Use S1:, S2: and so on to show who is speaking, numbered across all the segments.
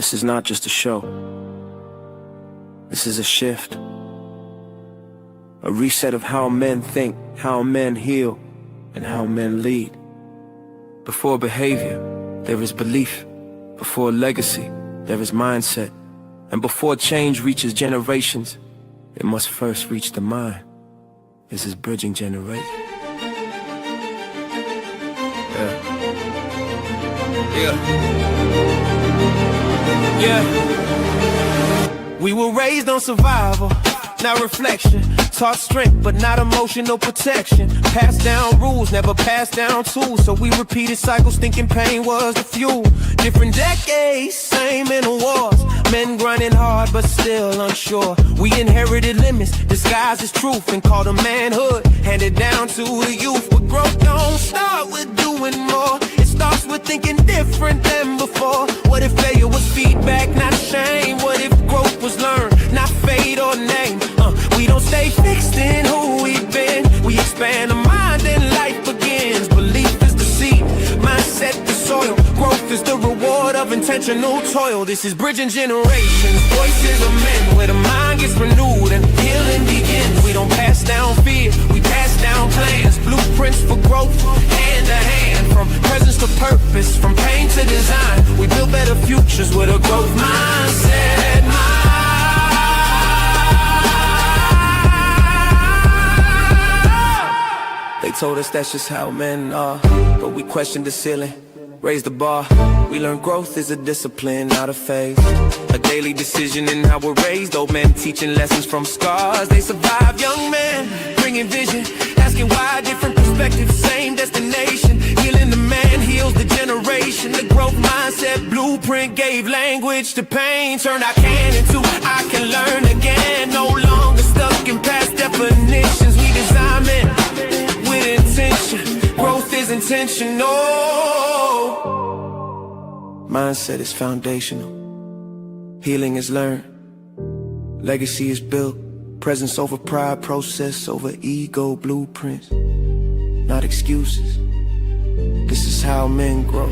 S1: This is not just a show. This is a shift. A reset of how men think, how men heal, and how men lead. Before behavior, there is belief. Before legacy, there is mindset. And before change reaches generations, it must first reach the mind. This is bridging generations. We were raised on survival, not reflection. Taught strength, but not emotional protection. Passed down rules, never passed down tools. So we repeated cycles, thinking pain was the fuel. Different decades, same mental wars. Men grinding hard, but still unsure. We inherited limits, disguised as truth, and called them manhood, handed down to the youth. But growth don't start with doing more. It starts with thinking different than before. What if failure was feedback, not shame? What if growth was learned, not fate or name? We don't stay fixed in who we've been. We expand the mind and life begins. Belief is the seed, mindset the soil. Growth is the reward of intentional toil. This is bridging generations, voices of men, where the mind gets renewed and healing begins. We don't pass down fear, we pass down plans. Blueprints for growth, hand to hand. From presence to purpose, from pain to design. We build better futures with a growth mindset. They told us that's just how men are, but we questioned the ceiling, raised the bar. We learned growth is a discipline, not a phase. A daily decision in how we're raised. Old men teaching lessons from scars. They survive, young men bringing vision, asking why different perspectives, same destination. Healing the man heals the generation. The growth mindset blueprint gave language to pain. Turned I can into I can learn again. No longer stuck in past definitions. We design men with intention. Growth is intentional. Mindset is foundational. Healing is learned. Legacy is built. Presence over pride, process over ego, blueprints, not excuses. This is how men grow.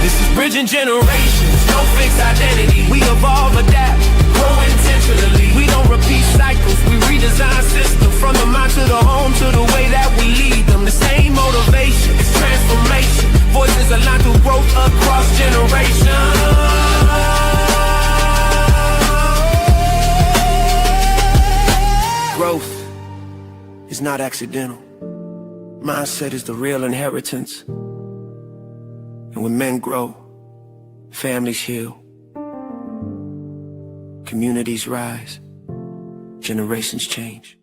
S1: This is bridging generations, no fixed identity. We evolve, adapt, grow intentionally. We don't repeat cycles, we redesign systems. From the mind to the home, to the way that we lead them. The same motivation, it's transformation. Voices aligned through growth across generations. Growth is not accidental. Mindset is the real inheritance. And when men grow, families heal, communities rise, generations change.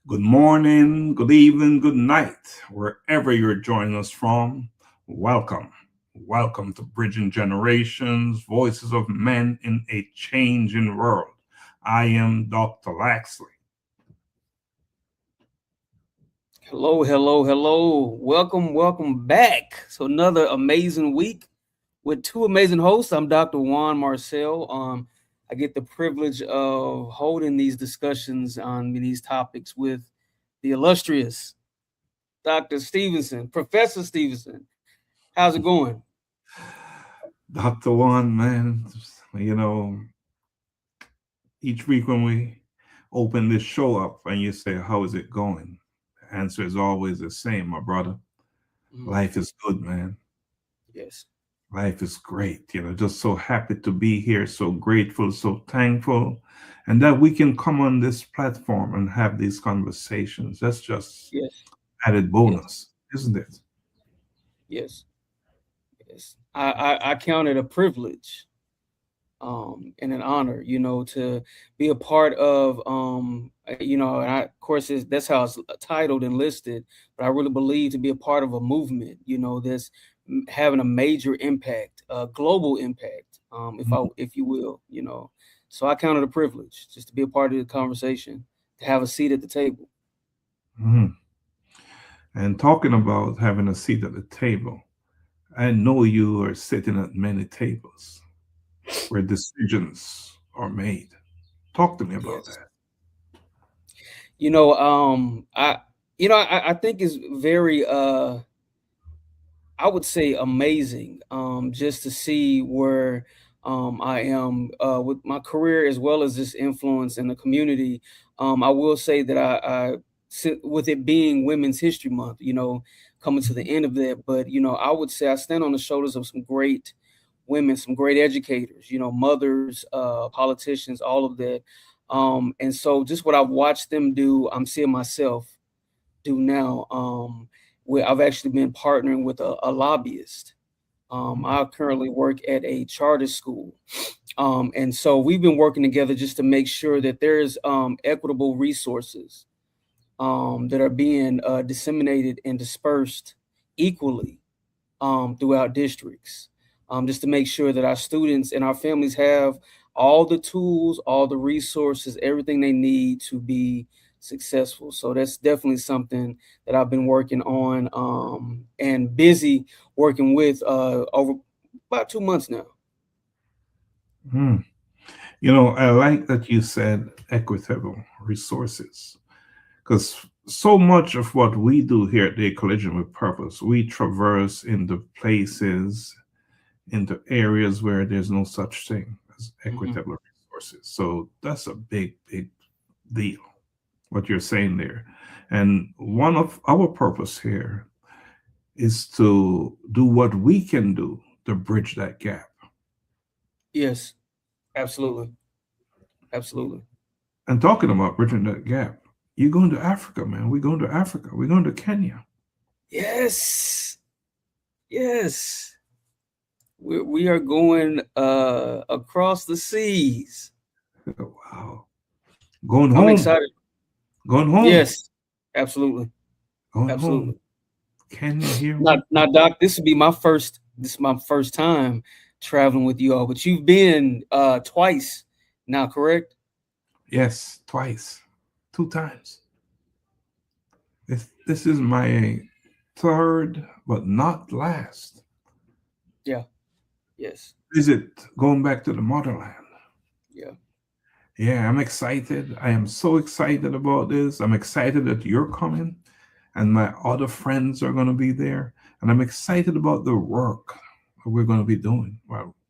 S2: Good morning, good evening, good night, wherever you're joining us from. Welcome. Welcome to Bridging Generations, Voices of Men in a Changing World. I am Dr. Laxley.
S3: Hello, hello, hello. Welcome back. So another amazing week with two amazing hosts. I'm Dr. Juan, Marcel. I get the privilege of holding these discussions on these topics with the illustrious Dr. Stephenson, Professor Stephenson. How's it going?
S2: Dr. Juan, man, each week when we open this show up and you say, how is it going? The answer is always the same, my brother. Life is good, man.
S3: Yes.
S2: Life is great. Just so happy to be here, so grateful, so thankful, and that we can come on this platform and have these conversations. That's just added bonus, isn't it?
S3: Yes. I count it a privilege and an honor, to be a part of, and of course, that's how it's titled and listed, but I really believe to be a part of a movement, that's having a major impact, a global impact, if you will, So I count it a privilege just to be a part of the conversation, to have a seat at the table.
S2: Mm-hmm. And talking about having a seat at the table, I know you are sitting at many tables where decisions are made. Talk to me about that.
S3: I I think it's very I would say amazing, just to see where I am with my career as well as this influence in the community. I will say that with it being Women's History Month, coming to the end of that, but I would say I stand on the shoulders of some great women, some great educators, mothers, politicians, all of that. And so just what I've watched them do, I'm seeing myself do now. Where I've actually been partnering with a lobbyist. I currently work at a charter school. And so we've been working together just to make sure that there's equitable resources that are being disseminated and dispersed equally throughout districts, just to make sure that our students and our families have all the tools, all the resources, everything they need to be successful. So that's definitely something that I've been working on and busy working with over about 2 months now.
S2: I like that you said equitable resources, because so much of what we do here at the Collision with Purpose, we traverse into places, into areas where there's no such thing as equitable resources. So that's a big, big deal, what you're saying there. And one of our purpose here is to do what we can do to bridge that gap.
S3: Yes, absolutely. Absolutely.
S2: And talking about bridging that gap, you're going to Africa, man. We're going to Africa. We're going to Kenya.
S3: Yes. Yes. We are going across the seas.
S2: Wow. Going home.
S3: I'm excited.
S2: Going home.
S3: Yes, absolutely.
S2: Going
S3: Absolutely.
S2: home. Kenya here.
S3: Now, Doc, this is my first time traveling with you all, but you've been twice now, correct?
S2: Yes, twice. 2 times. This is my third, but not last.
S3: Yeah. Yes.
S2: Visit going back to the motherland.
S3: Yeah.
S2: Yeah, I'm excited. I am so excited about this. I'm excited that you're coming and my other friends are going to be there. And I'm excited about the work that we're going to be doing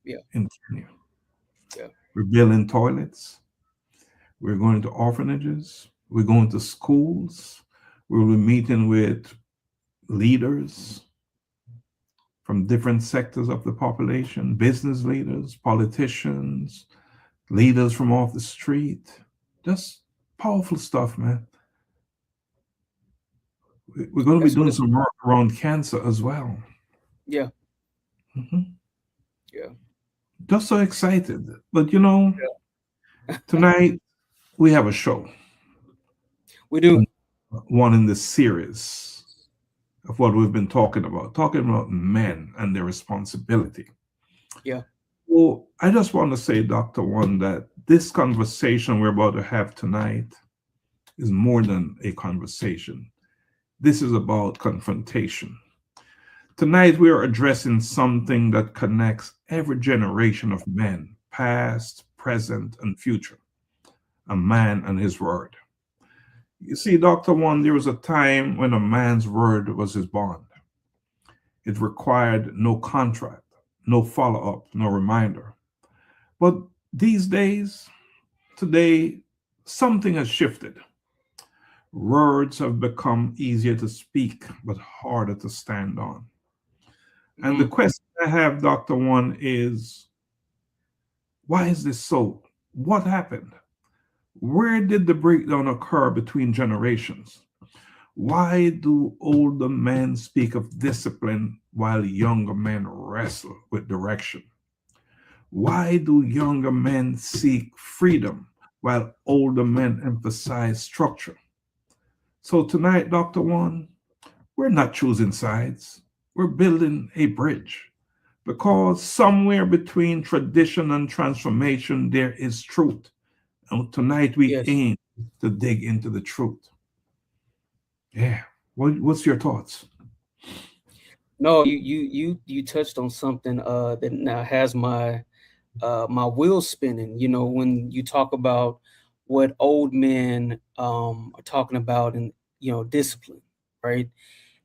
S2: in Kenya.
S3: Yeah.
S2: We're building toilets. We're going to orphanages. We're going to schools. We'll be meeting with leaders from different sectors of the population, business leaders, politicians, leaders from off the street. Just powerful stuff, man. We're going to be doing some work around cancer as well.
S3: Yeah.
S2: Yeah. Just so excited. But tonight we have a show.
S3: We do.
S2: One in the series of what we've been talking about men and their responsibility.
S3: Yeah.
S2: Well, I just want to say, Dr. Juan, that this conversation we're about to have tonight is more than a conversation. This is about confrontation. Tonight, we are addressing something that connects every generation of men, past, present, and future. A man and his word. You see, Dr. Juan, there was a time when a man's word was his bond. It required no contract, no follow-up, no reminder. But these days, today, something has shifted. Words have become easier to speak, but harder to stand on. And the question I have, Dr. Juan, is why is this so? What happened? Where did the breakdown occur between generations? Why do older men speak of discipline while younger men wrestle with direction? Why do younger men seek freedom while older men emphasize structure? So tonight, Dr. Juan, we're not choosing sides. We're building a bridge, because somewhere between tradition and transformation, there is truth. And tonight we aim to dig into the truth. Yeah. What's your thoughts?
S3: No, you touched on something that now has my my wheels spinning. When you talk about what old men are talking about, and discipline, right?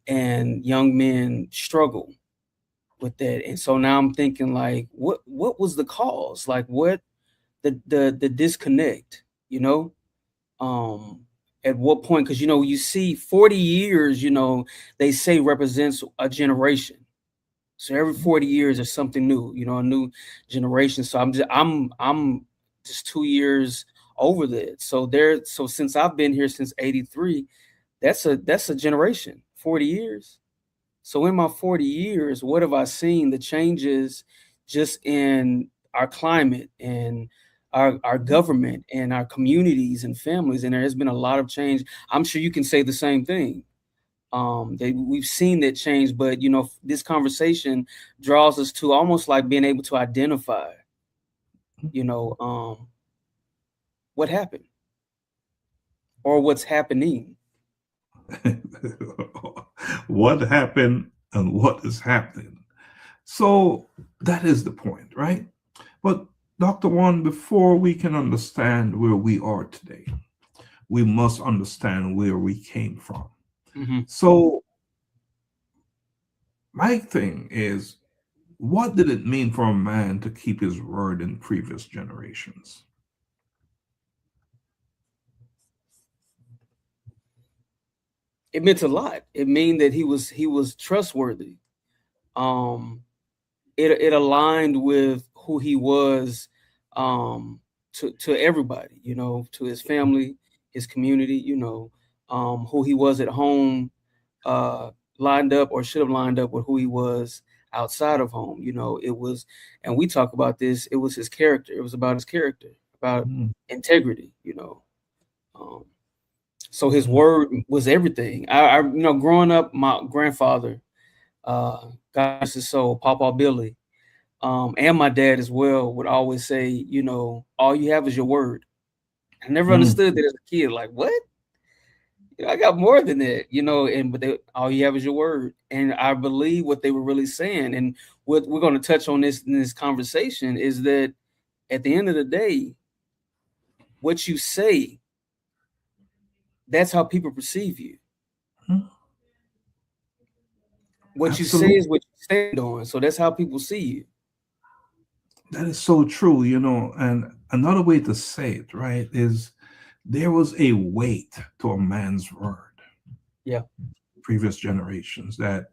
S3: And young men struggle with that. And so now I'm thinking, like, what was the cause? Like, what the disconnect, at what point? Because you see 40 years, they say represents a generation. So every 40 years there's something new, a new generation. So I'm just 2 years over that. So since I've been here since 83, that's a generation, 40 years. So in my 40 years, what have I seen? The changes just in our climate and our government and our communities and families. And there has been a lot of change. I'm sure you can say the same thing. We've seen that change, but this conversation draws us to almost like being able to identify, what happened or what's happening.
S2: What happened and what is happening. So that is the point, right? But Dr. Juan, before we can understand where we are today, we must understand where we came from.
S3: Mm-hmm.
S2: So my thing is, what did it mean for a man to keep his word in previous generations?
S3: It meant a lot. It meant that he was trustworthy. It aligned with who he was, to everybody, to his family, his community, who he was at home, lined up or should have lined up with who he was outside of home. It was, and we talk about this, it was his character. It was about his character, about integrity, so his word was everything. I growing up, my grandfather, God rest his soul, Papa Billy, and my dad as well, would always say, all you have is your word. I never understood that as a kid. Like, what? I got more than that, but all you have is your word. And I believe what they were really saying. And what we're going to touch on this in this conversation is that at the end of the day, what you say, that's how people perceive you. What
S2: Absolutely.
S3: you say is what you stand on. So that's how people see you.
S2: That is so true, and another way to say it, right, is there was a weight to a man's word.
S3: Yeah.
S2: Previous generations, that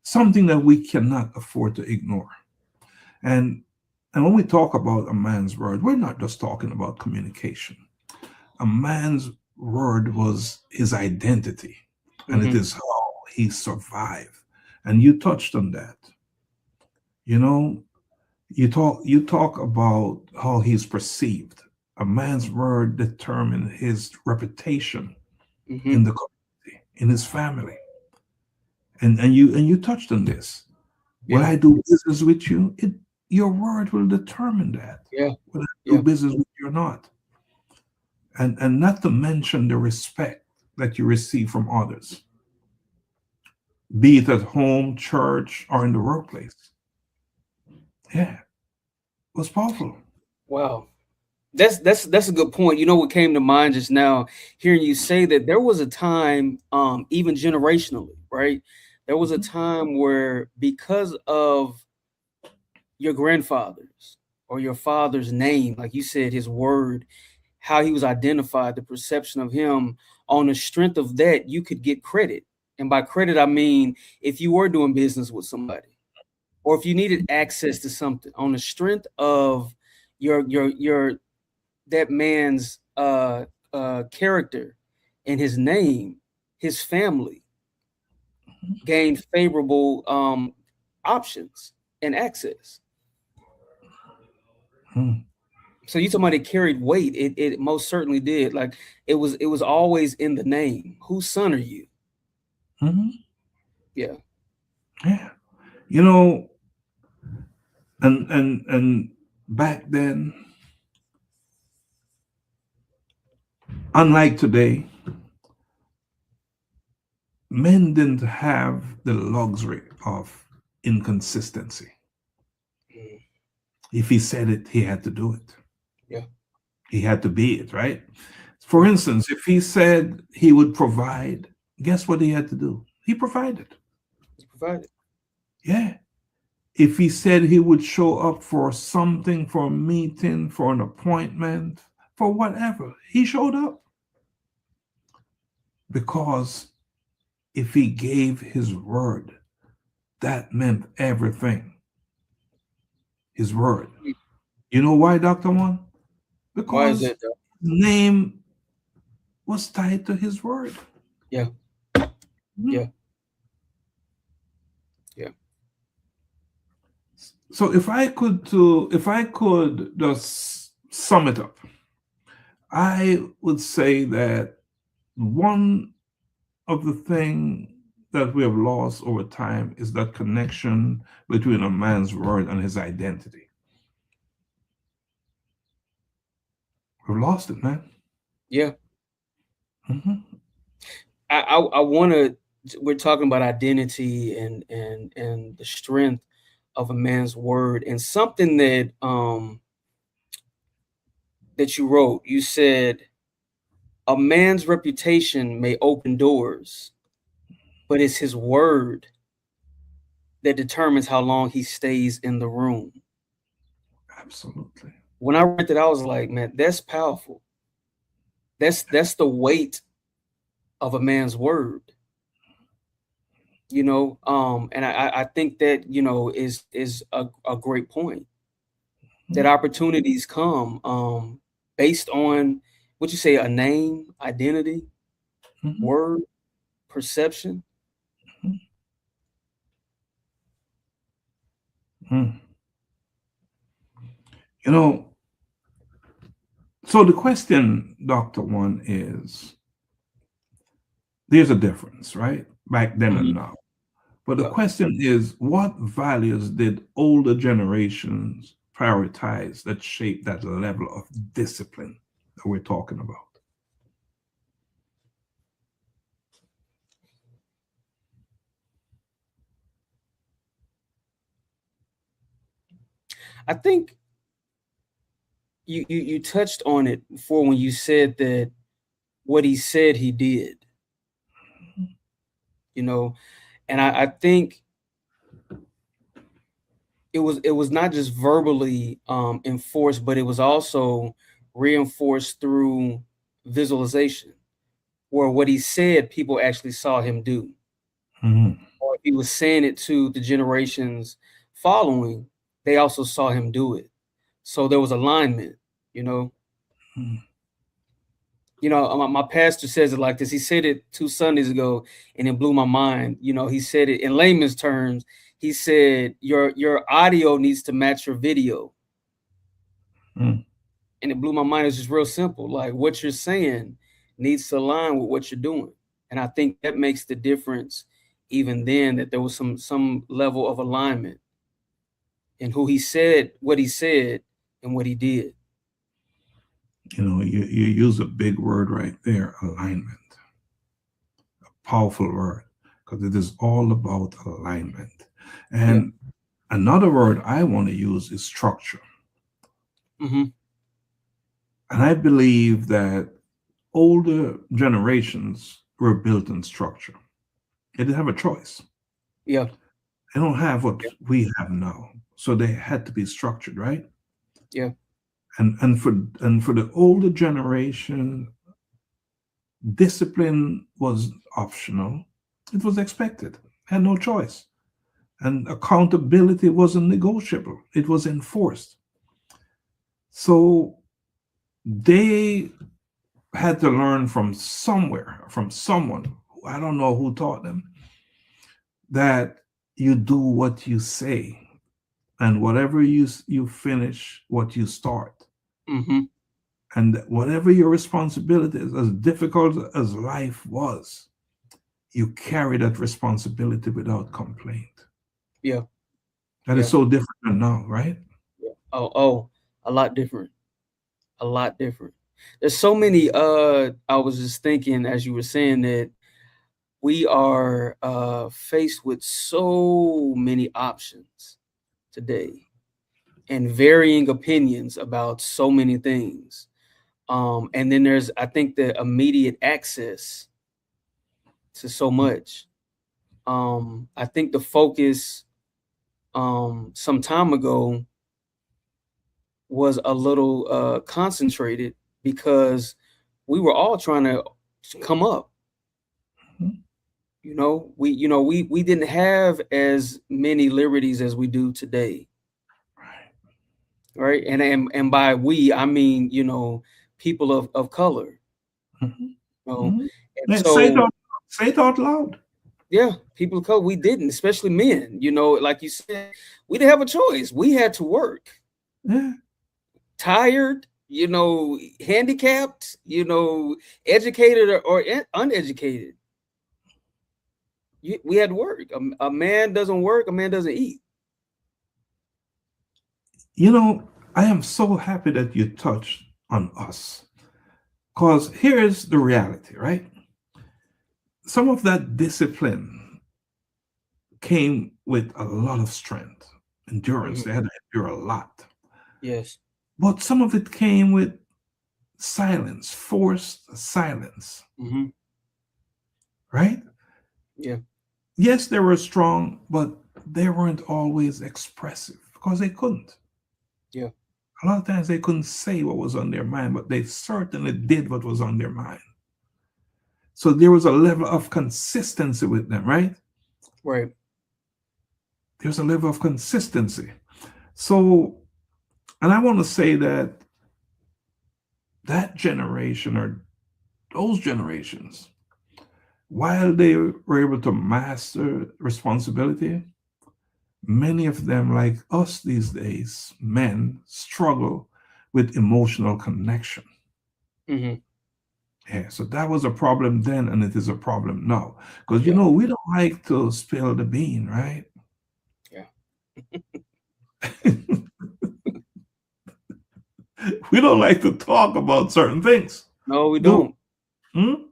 S2: something that we cannot afford to ignore. And when we talk about a man's word, we're not just talking about communication. A man's word was his identity, and it is how he survived. And you touched on that. You talk about how he's perceived. A man's word determined his reputation in the community, in his family. And you touched on this.
S3: Yeah.
S2: When I do business with you, your word will determine that.
S3: Yeah.
S2: Whether I do business with you or not. And not to mention the respect that you receive from others, be it at home, church, or in the workplace. Yeah, it was powerful.
S3: Wow. That's a good point. What came to mind just now, hearing you say that there was a time, even generationally, right? There was a time where, because of your grandfather's or your father's name, like you said, his word, how he was identified, the perception of him, on the strength of that, you could get credit. And by credit, I mean, if you were doing business with somebody, or if you needed access to something, on the strength of your that man's character and his name, his family gained favorable options and access. So you talking about it carried weight? It most certainly did. Like it was always in the name. Whose son are you? Yeah.
S2: Yeah. And back then, unlike today, men didn't have the luxury of inconsistency. If he said it, he had to do it.
S3: Yeah.
S2: He had to be it, right? For instance, if he said he would provide, guess what he had to do? He provided.
S3: He provided.
S2: Yeah. If he said he would show up for something, for a meeting, for an appointment, for whatever, he showed up. Because if he gave his word, that meant everything. His word. You know why, Dr. Juan?
S3: Why is
S2: Because
S3: that,
S2: his name was tied to his word.
S3: Yeah. Yeah. Yeah.
S2: So if I could just sum it up, I would say that one of the things that we have lost over time is that connection between a man's word and his identity. We've lost it, man.
S3: Yeah.
S2: Mm-hmm.
S3: I want to. We're talking about identity and the strength of a man's word, and something that that you wrote. You said a man's reputation may open doors, but it's his word that determines how long he stays in the room.
S2: Absolutely.
S3: When I read that, I was like, man, that's powerful. That's the weight of a man's word. And I think that, is a great point. That opportunities come based on what you say, a name, identity,
S2: Mm-hmm.
S3: word, perception.
S2: Mm. So the question, Dr. Juan, is there's a difference, right? Back then and now. But the
S3: Yeah.
S2: question is, what values did older generations prioritize that shape that level of discipline that we're talking about?
S3: I think you touched on it before when you said that what he said he did, and I think it was not just verbally enforced, but it was also reinforced through visualization, where what he said people actually saw him do.
S2: Mm-hmm.
S3: Or if he was saying it to the generations following, they also saw him do it. So there was alignment,
S2: Mm-hmm.
S3: My pastor says it like this. He said it 2 Sundays ago, and it blew my mind. He said it in layman's terms. He said, your audio needs to match your video.
S2: Mm-hmm.
S3: And it blew my mind. It's just real simple. Like, what you're saying needs to align with what you're doing. And I think that makes the difference even then, that there was some level of alignment in who he said, what he said, and what he did.
S2: You use a big word right there, alignment. A powerful word, because it is all about alignment. And another word I want to use is structure.
S3: Mm-hmm.
S2: And I believe that older generations were built in structure. They didn't have a choice.
S3: Yeah.
S2: They don't have what we have now. So they had to be structured, right?
S3: Yeah.
S2: And for the older generation, discipline was optional. It was expected. Had no choice. And accountability wasn't negotiable. It was enforced. So they had to learn from somewhere, from someone, I don't know who taught them, that you do what you say, and whatever you finish what you start.
S3: Mm-hmm.
S2: And whatever your responsibility is, as difficult as life was, you carry that responsibility without complaint.
S3: Yeah.
S2: That is so different than now, right?
S3: Yeah. Oh, a lot different. A lot different. There's so many, I was just thinking as you were saying that we are faced with so many options today and varying opinions about so many things. And then there's, I think, the immediate access to so much. I think the focus some time ago was a little concentrated because we were all trying to come up. We didn't have as many liberties as we do today. Right. And by we, I mean, people of color. And so
S2: say it out loud.
S3: Yeah, people of color, we didn't, especially men. Like you said, we didn't have a choice. We had to work.
S2: Yeah.
S3: Tired, handicapped, educated or uneducated. We had to work. A man doesn't work, a man doesn't eat.
S2: I am so happy that you touched on us, because here is the reality, right? Some of that discipline came with a lot of strength, endurance. They had to endure a lot.
S3: Yes.
S2: But some of it came with silence, forced silence. Right?
S3: Yeah.
S2: Yes, they were strong, but they weren't always expressive because they couldn't.
S3: Yeah.
S2: A lot of times they couldn't say what was on their mind, but they certainly did what was on their mind. So there was a level of consistency with them, right?
S3: Right.
S2: There's a level of consistency. So, and I want to say that generation, or those generations, while they were able to master responsibility, many of them, like us these days, men, struggle with emotional connection. Yeah, so that was a problem then, and it is a problem now. Because, we don't like to spill the bean, right?
S3: Yeah.
S2: We don't like to talk about certain things.
S3: No, we don't.
S2: And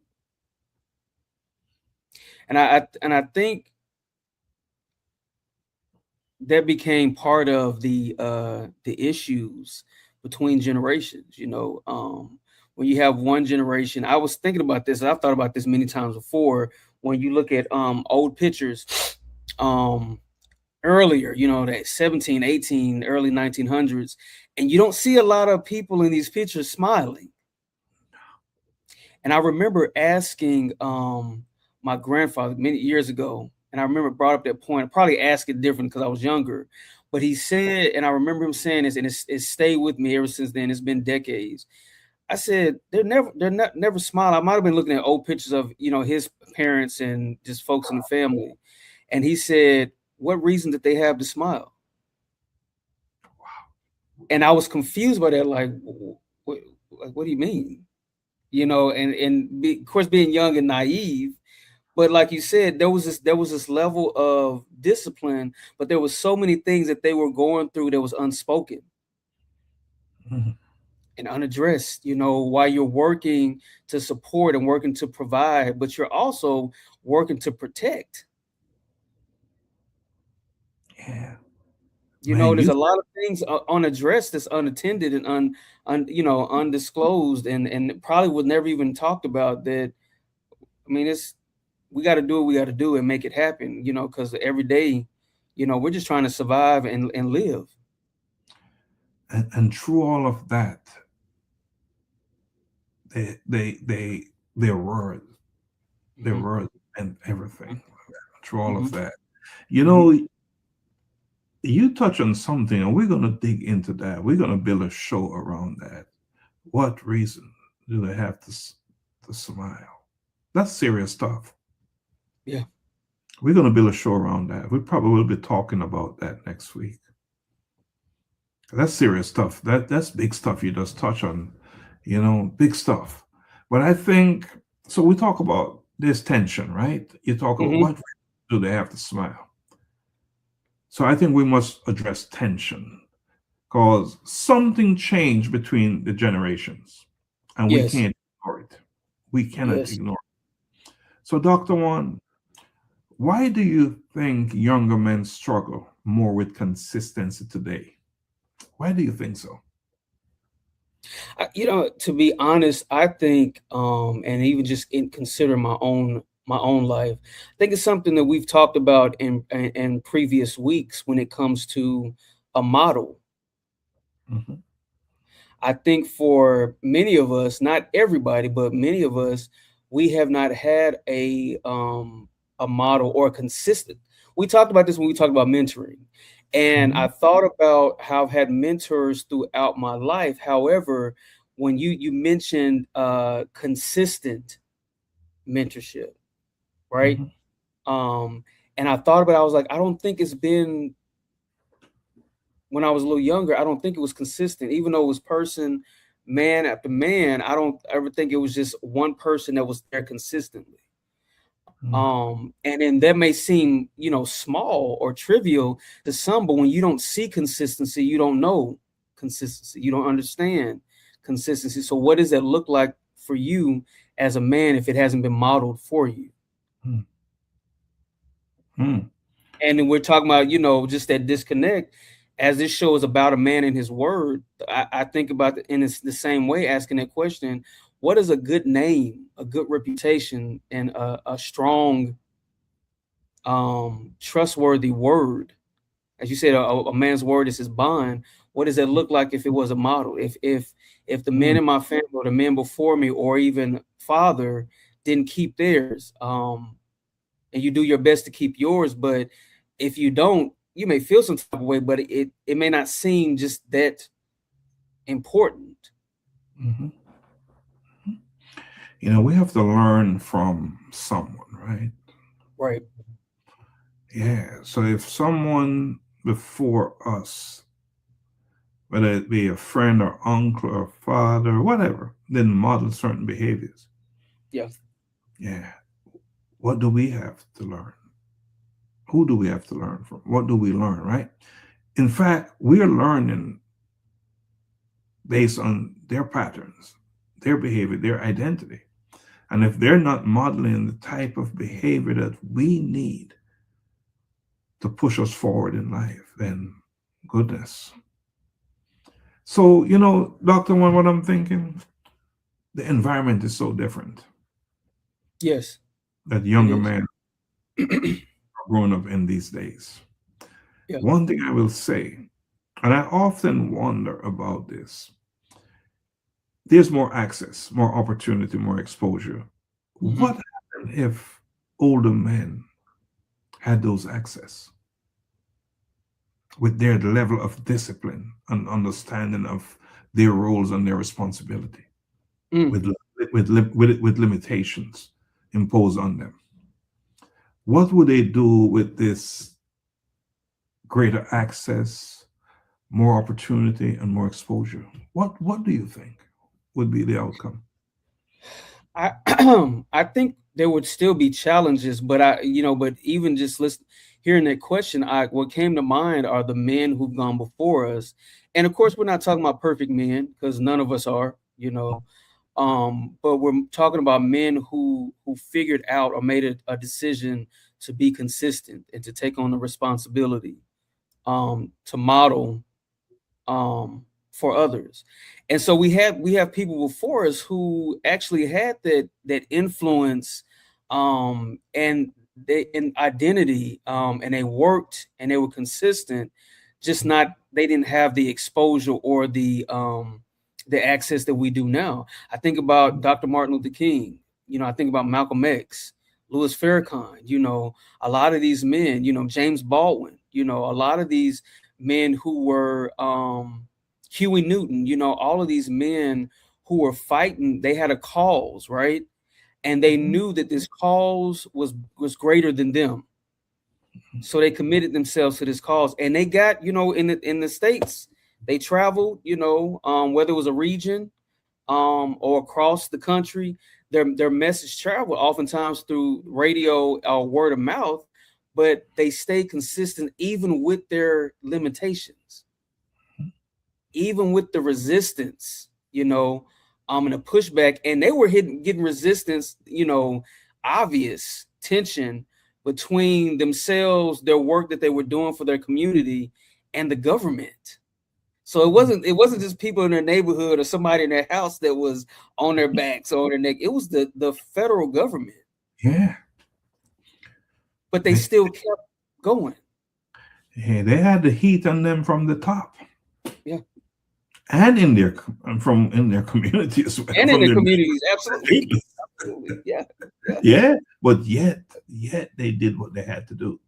S3: I think that became part of the issues between generations. When you have one generation, I was thinking about this. I've thought about this many times before. When you look at old pictures, earlier, that 17, 18, early 1900s, and you don't see a lot of people in these pictures smiling. And I remember asking my grandfather many years ago, and I remember brought up that point. I probably asked it different because I was younger, but he said, and I remember him saying this, and it's stayed with me ever since then. It's been decades. I said, they're never smile. I might have been looking at old pictures of, his parents and just folks in the family. And he said, what reason did they have to smile? Wow. And I was confused by that. Like, what do you mean? Of course, being young and naive, but like you said, there was this level of discipline, but there was so many things that they were going through that was unspoken. And unaddressed, while you're working to support and working to provide, but you're also working to protect.
S2: Yeah.
S3: There's a lot of things unaddressed that's unattended and undisclosed and probably was never even talked about. That, I mean, we got to do what we got to do and make it happen, because every day, we're just trying to survive and live.
S2: And through all of that, their words and everything. Through all of that, you touch on something, and we're going to dig into that. We're going to build a show around that. What reason do they have to smile? That's serious stuff.
S3: Yeah.
S2: We're going to build a show around that. We probably will be talking about that next week. That's serious stuff. That's big stuff you just touch on, big stuff. But I think, so we talk about this tension, right? You talk about what reason do they have to smile? So I think we must address tension, because something changed between the generations, and we can't ignore it. We cannot ignore it. So, Dr. Juan, why do you think younger men struggle more with consistency today? Why do you think so?
S3: To be honest, I think, and even just consider my own life, I think it's something that we've talked about in previous weeks when it comes to a model.
S2: Mhm.
S3: I think for many of us, not everybody, but many of us, we have not had a model or a consistent. We talked about this when we talked about mentoring. And I
S2: Mhm.
S3: thought about how I've had mentors throughout my life. However, when you mentioned consistent mentorship, right?
S2: Mhm.
S3: Um, and I thought about it, I was like, I don't think it's been when I was a little younger, I don't think it was consistent, even though it was person, man after man. I don't ever think it was just one person that was there consistently.
S2: Mhm.
S3: And then that may seem, small or trivial to some, but when you don't see consistency, you don't know consistency. You don't understand consistency. So what does that look like for you as a man if it hasn't been modeled for you?
S2: Mhm. Mhm.
S3: And then we're talking about, just that disconnect. As this show is about a man and his word, I think about it in the same way, asking that question: what is a good name, a good reputation, and a strong, trustworthy word? As you said, a man's word is his bond. What does that look like if it was a model? If the men
S2: Mhm.
S3: in my family or the men before me or even father didn't keep theirs, and you do your best to keep yours, but if you don't, you may feel some type of way, but it may not seem just that important.
S2: Mhm. We have to learn from someone, right?
S3: Right.
S2: Yeah. So if someone before us, whether it be a friend or uncle or father or whatever, didn't model certain behaviors,
S3: Yeah.
S2: yeah, what do we have to learn? Who do we have to learn from? What do we learn, right? In fact, we're learning based on their patterns, their behavior, their identity. And if they're not modeling the type of behavior that we need to push us forward in life, then goodness. So, Dr. One, what I'm thinking, the environment is so different
S3: Yes,
S2: that
S3: it
S2: younger
S3: is.
S2: men are growing up in these days.
S3: Yeah.
S2: One thing I will say, and I often wonder about this, there's more access, more opportunity, more exposure.
S3: Mhm.
S2: What happened if older men had those access with their level of discipline and understanding of their roles and their responsibility,
S3: Mm.
S2: with with limitations imposed on them? What would they do with this greater access, more opportunity, and more exposure? What do you think would be the outcome?
S3: I I think there would still be challenges, but but even just listen, hearing that question, what came to mind are the men who've gone before us, and of course, we're not talking about perfect men because none of us are, but we're talking about men who figured out or made a decision to be consistent and to take on the responsibility, to model, for others. And so we have people before us who actually had that influence, and they in identity, and they worked and they were consistent, just not they didn't have the exposure or the access that we do now. I think about Dr. Martin Luther King, I think about Malcolm X, Louis Farrakhan, a lot of these men, James Baldwin, a lot of these men who were, Huey Newton, all of these men who were fighting, they had a cause, right? And they
S2: Mhm.
S3: knew that this cause was greater than them. So they committed themselves to this cause. And they got, in the States, they traveled, whether it was a region, or across the country, their message traveled oftentimes through radio or word of mouth, but they stayed consistent even with their limitations, even with the resistance, and the pushback, and they were getting resistance, obvious tension between themselves, their work that they were doing for their community, and the government. So it wasn't just people in their neighborhood or somebody in their house that was on their backs or on their neck. It was the federal government.
S2: Yeah.
S3: But they still kept going.
S2: Yeah, they had the heat on them from the top.
S3: Yeah.
S2: And in their community as well.
S3: And in the communities, absolutely. Absolutely. Yeah.
S2: Yeah. But yet they did what they had to do.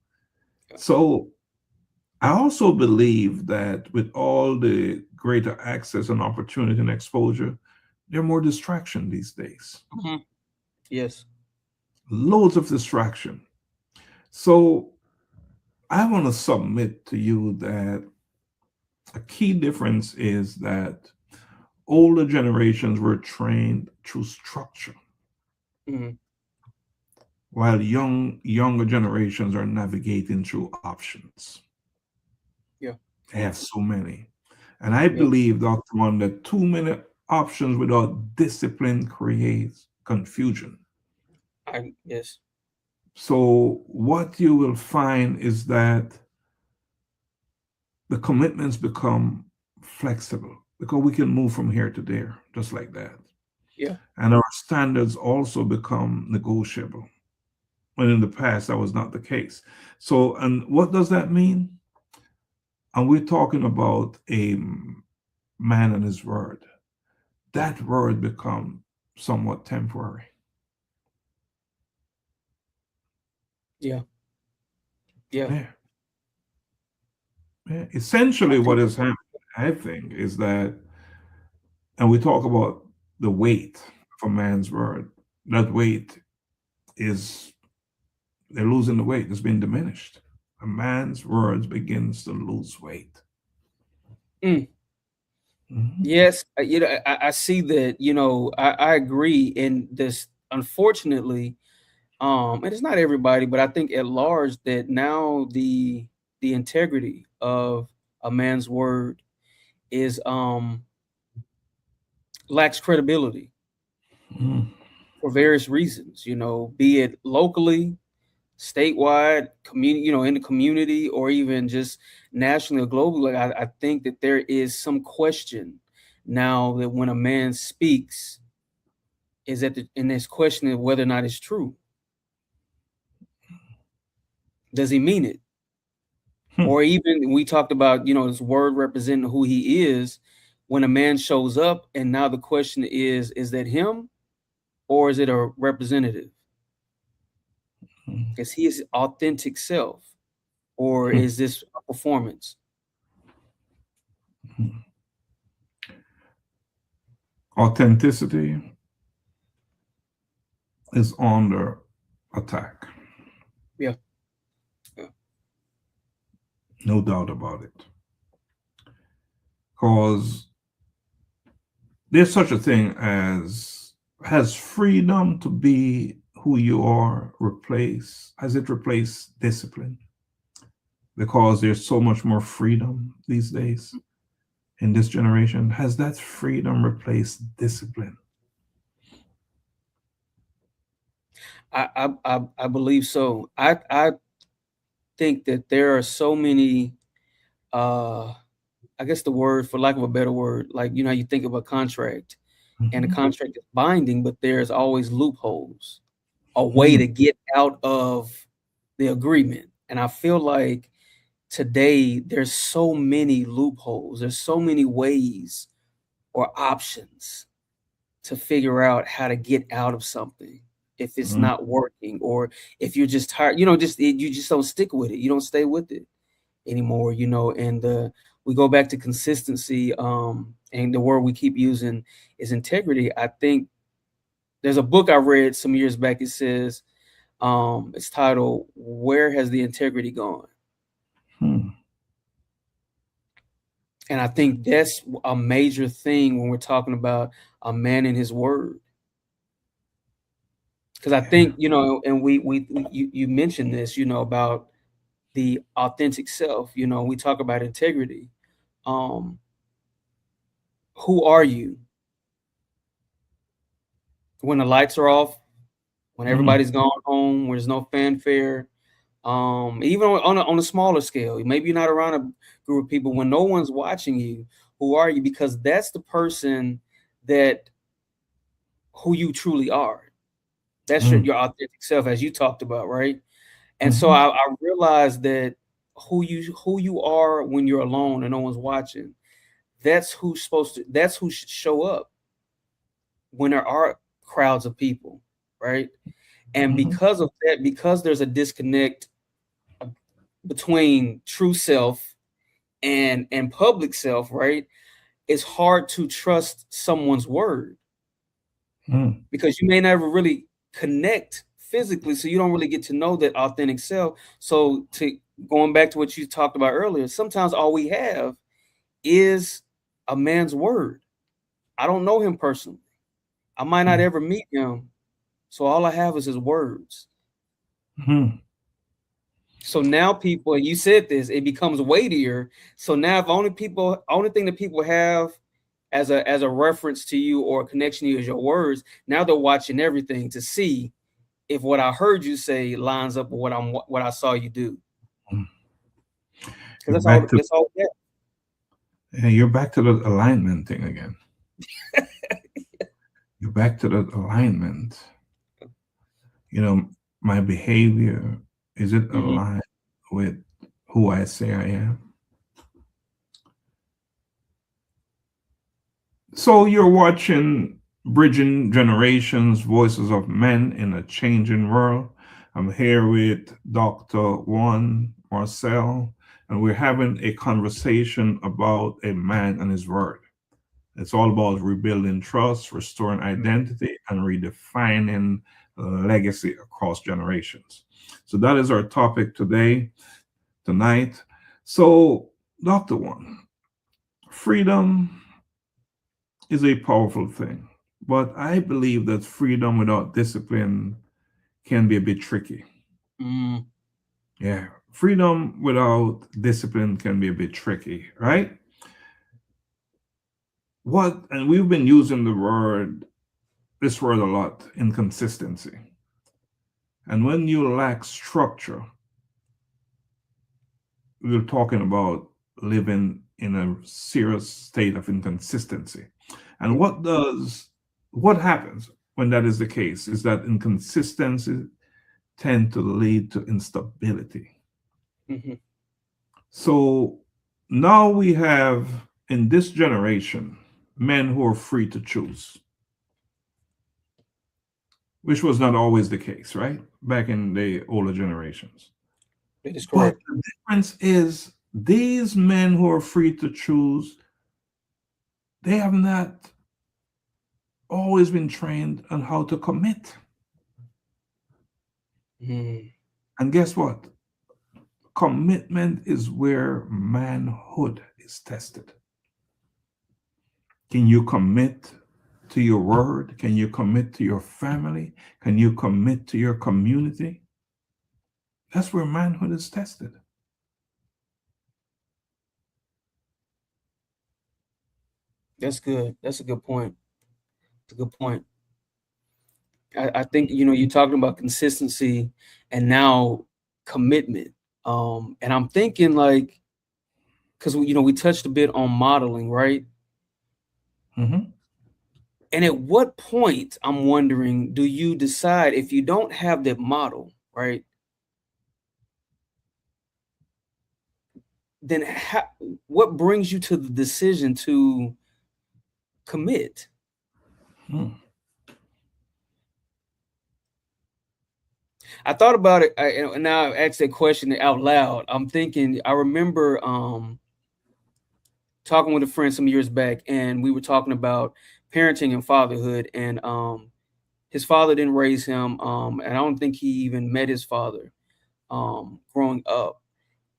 S2: Yeah. So I also believe that with all the greater access and opportunity and exposure, there are more distraction these days.
S3: Mm-hmm. Yes.
S2: Loads of distraction. So I want to submit to you that a key difference is that older generations were trained through structure, while younger generations are navigating through options.
S3: Yeah.
S2: They have so many. And I believe, Dr. Juan, that too many options without discipline creates confusion.
S3: Yes.
S2: So what you will find is that the commitments become flexible because we can move from here to there, just like that.
S3: Yeah.
S2: And our standards also become negotiable. When in the past, that was not the case. So, and what does that mean? And we're talking about a man and his word. That word becomes somewhat temporary.
S3: Yeah.
S2: Essentially, what is happening, I think, is that, and we talk about the weight of a man's word. That weight is, they're losing the weight. It's been diminished. A man's words begins to lose weight.
S3: Yes, I see that. I agree in this. Unfortunately, and it's not everybody, but I think at large that now the integrity of a man's word is lacks credibility for various reasons. Be it locally, statewide, community, in the community, or even just nationally or globally. Like I think that there is some question now that when a man speaks, is that in this question of whether or not it's true. Does he mean it? Or even we talked about, his word representing who he is. When a man shows up, and now the question is that him, or is it a representative? Is he his authentic self, or is this a performance?
S2: Authenticity is under attack.
S3: Yeah.
S2: No doubt about it. Because there's such a thing as, has freedom to be who you are has it replaced discipline? Because there's so much more freedom these days in this generation. Has that freedom replaced discipline?
S3: I believe so. I think that there are so many, I guess the word, for lack of a better word, like, you think of a contract and a contract is binding, but there's always loopholes, a way to get out of the agreement. And I feel like today there's so many loopholes. There's so many ways or options to figure out how to get out of something if it's not working, or if you're just tired, you just don't stick with it. You don't stay with it anymore, and we go back to consistency. And the word we keep using is integrity. I think there's a book I read some years back. It says, it's titled, "Where Has the Integrity Gone?" And I think that's a major thing when we're talking about a man and his word. Because I think, and you mentioned this, about the authentic self. We talk about integrity. Who are you when the lights are off, when everybody's gone home, when there's no fanfare, even on a smaller scale? Maybe you're not around a group of people, when no one's watching you. who are you? Because that's the person that who you truly are. That's your authentic self, as you talked about, right? And so I realized that who you are when you're alone and no one's watching, that's who should show up when there are crowds of people, right? And because of that, because there's a disconnect between true self and public self, right? It's hard to trust someone's word because you may never really connect physically, so you don't really get to know that authentic self. So to going back to what you talked about earlier, sometimes all we have is a man's word. I don't know him personally. I might not ever meet him. So all I have is his words. So now people, and you said this, it becomes weightier. So now if only thing that people have as a reference to you or a connection to you is your words, now they're watching everything to see if what I heard you say lines up with what I saw you do. Because that's all we
S2: Yeah, you're back to the alignment thing again. You're back to the alignment. My behavior, is it aligned with who I say I am? So you're watching Bridging Generations, Voices of Men in a Changing World. I'm here with Dr. Juan, Marcel, and we're having a conversation about a man and his word. It's all about rebuilding trust, restoring identity, and redefining legacy across generations. So that is our topic tonight. So, Dr. Juan, freedom is a powerful thing, but I believe that freedom without discipline can be a bit tricky. Yeah, freedom without discipline can be a bit tricky, right? And we've been using this word a lot, inconsistency. And when you lack structure, we're talking about living in a serious state of inconsistency. And what happens when that is the case is that inconsistency tend to lead to instability. So now we have in this generation men who are free to choose, which was not always the case, right? Back in the older generations.
S3: That is correct.
S2: But the difference is these men who are free to choose, they have not always been trained on how to commit. And guess what? Commitment is where manhood is tested. Can you commit to your word? Can you commit to your family? Can you commit to your community? That's where manhood is tested.
S3: That's good. That's a good point. It's a good point. I think, you're talking about consistency and now commitment. And I'm thinking because, we touched a bit on modeling, right? And at what point, I'm wondering, do you decide if you don't have that model, right? Then what brings you to the decision to commit? I thought about it, and now I've asked that question out loud. I'm thinking, I remember talking with a friend some years back, and we were talking about parenting and fatherhood, and his father didn't raise him, and I don't think he even met his father growing up.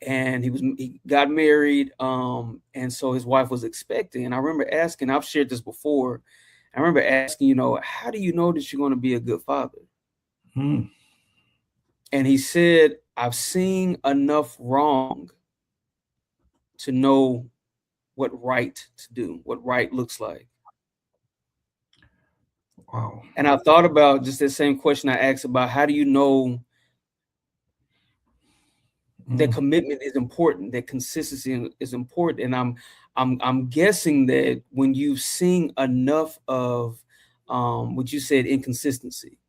S3: And he got married, and so his wife was expecting. And I remember asking, I've shared this before, I remember asking, how do you know that you're going to be a good father? And he said, I've seen enough wrong to know what right to do, what right looks like.
S2: Wow.
S3: And I thought about just the same question I asked about how do you know that commitment is important, that consistency is important. And I'm guessing that when you've seen enough of what you said, inconsistency,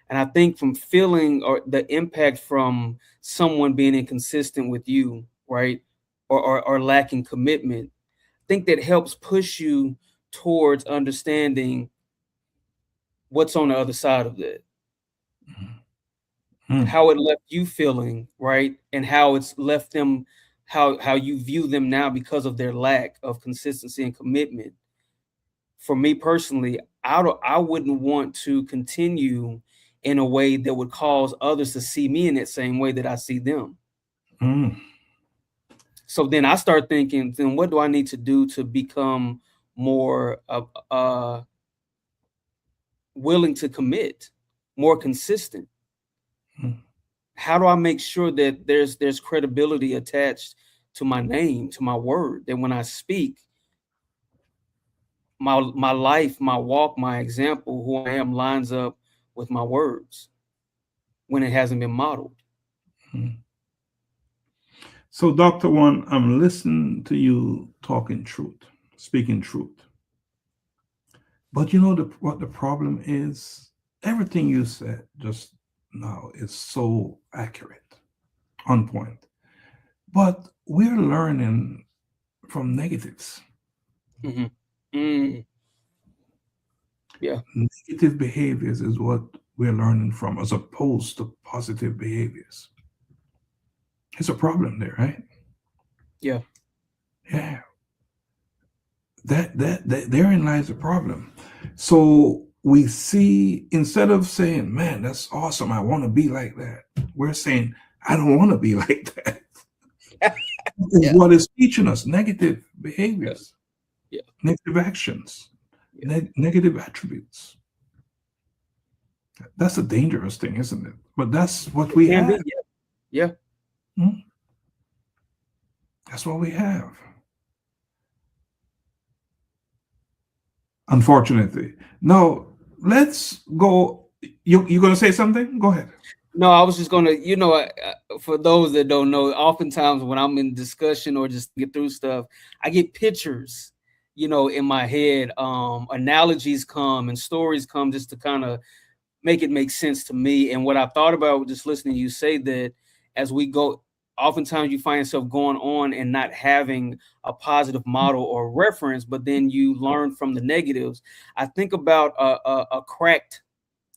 S3: and I think from feeling or the impact from someone being inconsistent with you, right, or lacking commitment, I think that helps push you towards understanding what's on the other side of that. How it left you feeling, right? And how it's left them, how you view them now because of their lack of consistency and commitment. For me personally, I wouldn't want to continue in a way that would cause others to see me in that same way that I see them. So then I start thinking, then what do I need to do to become more willing to commit, more consistent? How do I make sure that there's credibility attached to my name, to my word, that when I speak, my life, my walk, my example, who I am lines up with my words when it hasn't been modeled?
S2: So, Dr. Juan, I'm listening to you talking truth, speaking truth. But you know what the problem is? Everything you said just now is so accurate, on point. But we're learning from negatives.
S3: Yeah.
S2: Negative behaviors is what we're learning from, as opposed to positive behaviors. It's a problem there, right?
S3: Yeah.
S2: Yeah. That therein lies the problem. So we see, instead of saying, man, that's awesome, I want to be like that, we're saying, I don't want to be like that.
S3: Yeah.
S2: What is teaching us negative behaviors,
S3: Yeah.
S2: negative actions,
S3: Yeah.
S2: negative attributes. That's a dangerous thing, isn't it? But that's what we have.
S3: Yeah.
S2: That's what we have. Unfortunately. Now, let's go. You're going to say something? Go ahead.
S3: No, I was just going to, for those that don't know, oftentimes when I'm in discussion or just get through stuff, I get pictures, in my head. Analogies come and stories come just to kind of make it make sense to me. And what I thought about just listening to you say that as we go, oftentimes you find yourself going on and not having a positive model or reference, but then you learn from the negatives. I think about a cracked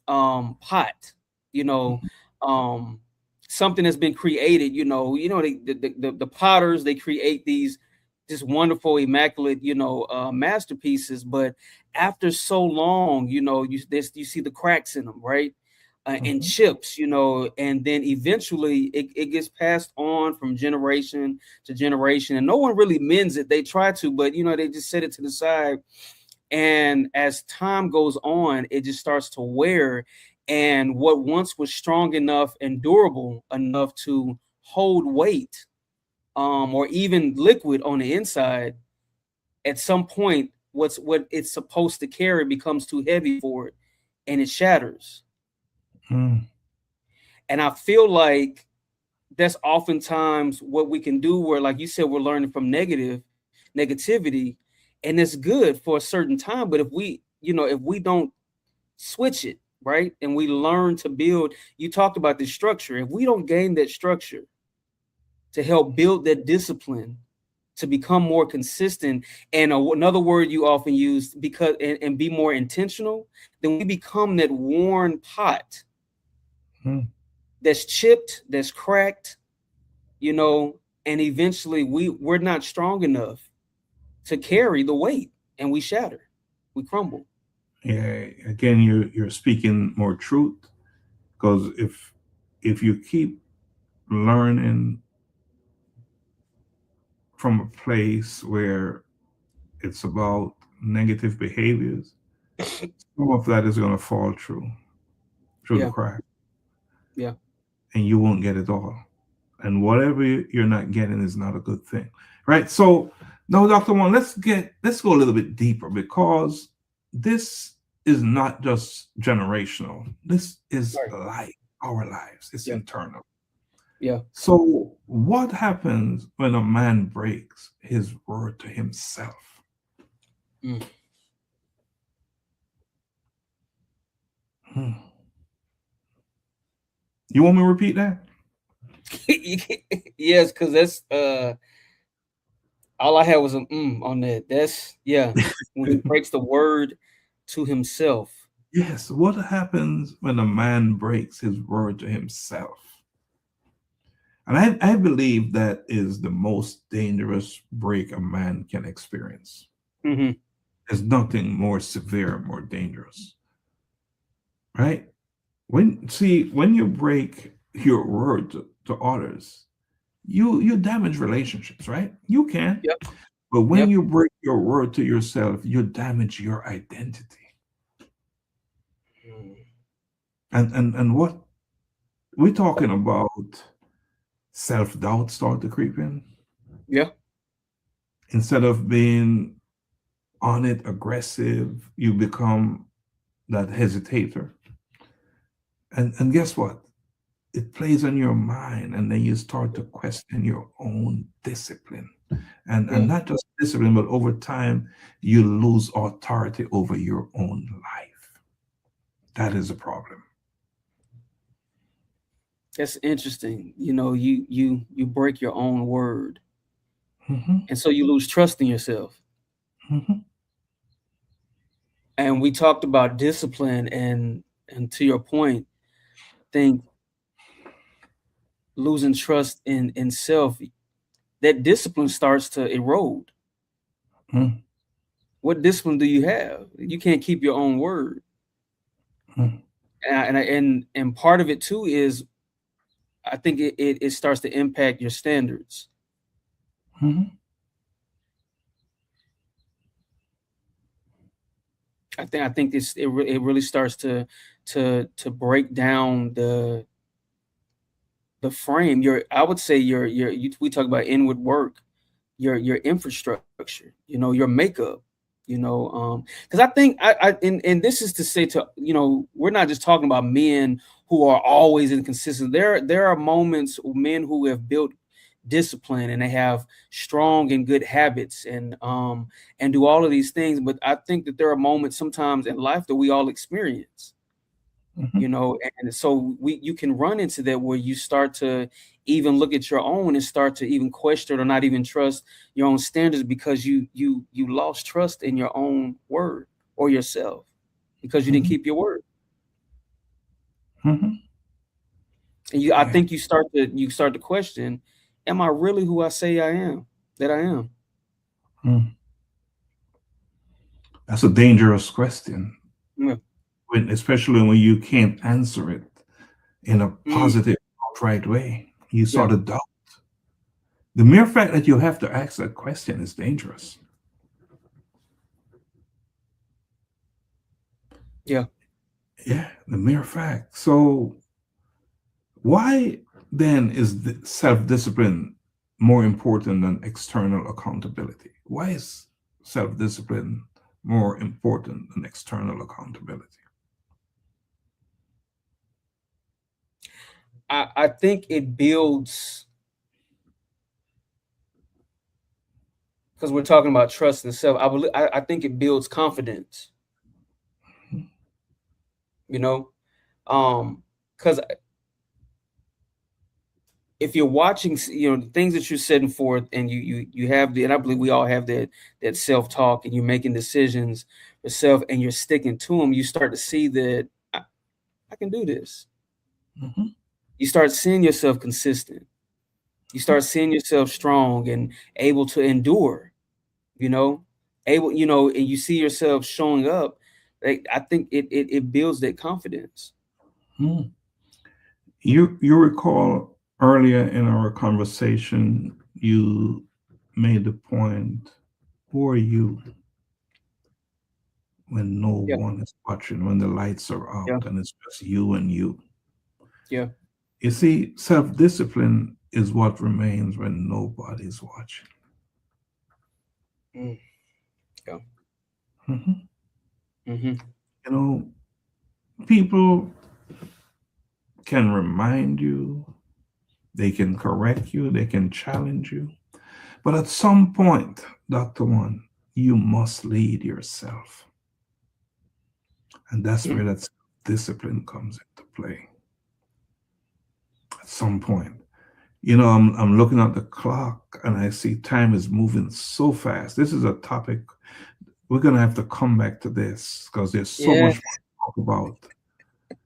S3: pot, something that's been created, the potters, they create these just wonderful, immaculate, masterpieces. But after so long, you see the cracks in them, right? And chips, and then eventually it gets passed on from generation to generation, and no one really mends it. They try to, but they just set it to the side. And as time goes on, it just starts to wear. And what once was strong enough and durable enough to hold weight, or even liquid on the inside, at some point, what it's supposed to carry becomes too heavy for it, and it shatters. And I feel like that's oftentimes what we can do, where, like you said, we're learning from negativity, and it's good for a certain time. But if we don't switch it, right, and we learn to build, you talked about the structure. If we don't gain that structure to help build that discipline, to become more consistent, and another word you often use, because and be more intentional, then we become that worn pot that's chipped, that's cracked, and eventually we're not strong enough to carry the weight, and we shatter, we crumble.
S2: Yeah, again, you're speaking more truth, because if you keep learning from a place where it's about negative behaviors, some of that is going to fall through the crack.
S3: Yeah.
S2: And you won't get it all. And whatever you're not getting is not a good thing, right? So now, Dr. Juan, let's go a little bit deeper, because this is not just generational. This is life, our lives. It's internal.
S3: Yeah.
S2: So what happens when a man breaks his word to himself?
S3: Mm.
S2: Hmm. You want me to repeat that?
S3: Yes, because that's all I had was an on that. That's when he breaks the word to himself.
S2: Yes. What happens when a man breaks his word to himself? And I believe that is the most dangerous break a man can experience.
S3: Hmm.
S2: There's nothing more severe, more dangerous, right? When you break your word to others, you damage relationships, right? You can.
S3: Yep.
S2: But when
S3: Yep.
S2: you break your word to yourself, you damage your identity.
S3: Mm.
S2: And what we're talking about, self-doubt start to creep in.
S3: Yeah.
S2: Instead of being on it aggressive, you become that hesitator. And guess what? It plays on your mind, and then you start to question your own discipline. And
S3: Yeah.
S2: not just discipline, but over time you lose authority over your own life. That is a problem.
S3: That's interesting. You break your own word,
S2: Mhm,
S3: and so you lose trust in yourself.
S2: mhm,
S3: And we talked about discipline, and to your point, think losing trust in self, that discipline starts to erode.
S2: mhm,
S3: What discipline do you have? You can't keep your own word.
S2: mhm,
S3: And part of it too is I think it starts to impact your standards.
S2: mhm,
S3: I think it really starts to break down the frame. I would say we talk about inward work, your infrastructure, your makeup, because I think and this is to say, to we're not just talking about men who are always inconsistent. There are moments, men who have built discipline and they have strong and good habits, and do all of these things. But I think that there are moments sometimes in life that we all experience,
S2: mhm,
S3: and so you can run into that where you start to even look at your own and start to even question or not even trust your own standards, because you lost trust in your own word or yourself because you didn't
S2: mhm,
S3: keep your word.
S2: mhm.
S3: And I
S2: Yeah.
S3: think you start to question, am I really who I say I am?
S2: Mm. That's a dangerous question,
S3: Yeah.
S2: especially when you can't answer it in a
S3: Mm,
S2: positive, outright way. You
S3: yeah.
S2: sort of doubt. The mere fact that you have to ask that question is dangerous.
S3: Yeah.
S2: Yeah, the mere fact. So, why then is self discipline more important than external accountability? Why is self discipline more important than external accountability?
S3: I think it builds, because we're talking about trust and self. I think it builds confidence, you know because if you're watching, the things that you're setting forth, and you have and I believe we all have that self-talk, and you're making decisions yourself and you're sticking to them, you start to see that I can do this.
S2: Mhm,
S3: You start seeing yourself consistent. You start seeing yourself strong and able to endure, you know and you see yourself showing up. Like, I think it builds that confidence.
S2: mhm. You recall earlier in our conversation, you made the point, who are you when no
S3: Yeah.
S2: one is watching, when the lights are
S3: Yeah.
S2: out and it's just you and you?
S3: Yeah.
S2: You see, self discipline is what remains when nobody's watching.
S3: Mm, yeah.
S2: Mhm.
S3: Hmm.
S2: You know, people can remind you, They can correct you, they can challenge you. But at some point, Dr. Juan, you must lead yourself. And that's where that discipline comes into play. At some point. You know, I'm looking at the clock and I see time is moving so fast. This is a topic we're gonna have to come back to this because there's so
S3: Yeah.
S2: much more to talk about.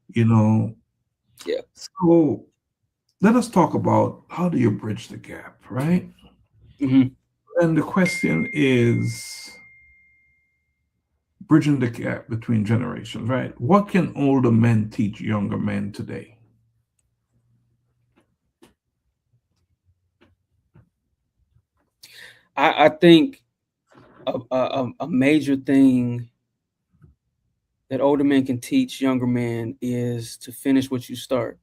S2: You know,
S3: Yeah.
S2: so let us talk about how do you bridge the gap, right?
S3: Mhm.
S2: And the question is bridging the gap between generations, right? What can older men teach younger men today?
S3: I think a major thing that older men can teach younger men is to finish what you start.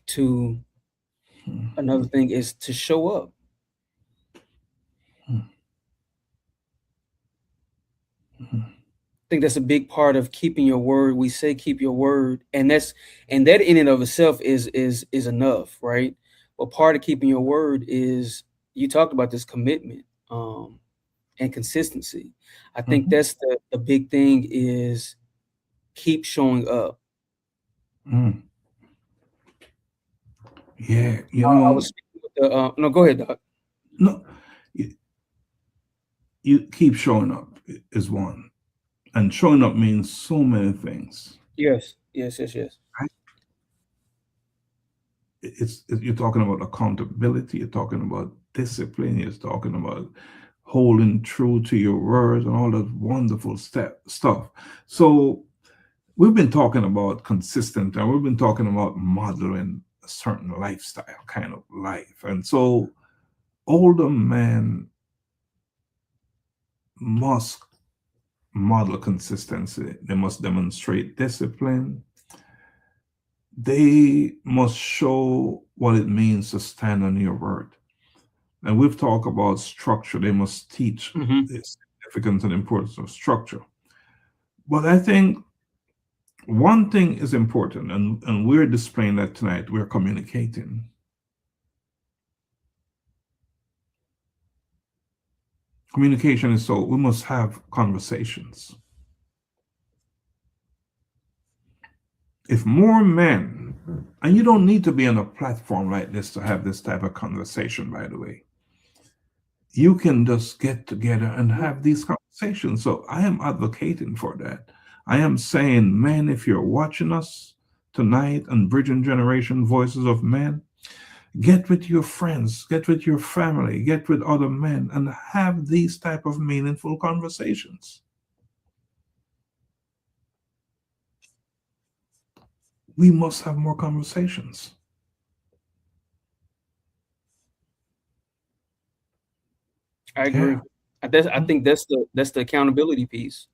S3: To Another thing is to show up. I think that's a big part of keeping your word. We say keep your word, and that in and of itself is enough, right? But part of keeping your word is, you talked about this commitment and consistency. I think
S2: Mhm.
S3: that's the big thing is keep showing up.
S2: Mm. Yeah, you
S3: I was
S2: know,
S3: speaking with the no, go ahead, Doc.
S2: no, you, you keep showing up is one, and showing up means so many things.
S3: Yes, yes, yes, yes.
S2: Right? You're talking about accountability, you're talking about discipline, you're talking about holding true to your words and all that wonderful stuff. So we've been talking about consistent, and we've been talking about modeling a certain lifestyle kind of life, and so older men must model consistency. They must demonstrate discipline. They must show what it means to stand on your word. And we've talked about structure. They must teach
S3: Hmm.
S2: the significance and importance of structure. But I think one thing is important, and we're displaying that tonight. We're communicating. Communication is so we must have conversations. If more men, and you don't need to be on a platform like this to have this type of conversation, by the way, you can just get together and have these conversations. So I am advocating for that. I am saying, men, if you're watching us tonight on Bridging Generation Voices of Men, get with your friends, get with your family, get with other men, and have these type of meaningful conversations. We must have more conversations.
S3: I
S2: Yeah.
S3: agree. I think that's the accountability piece.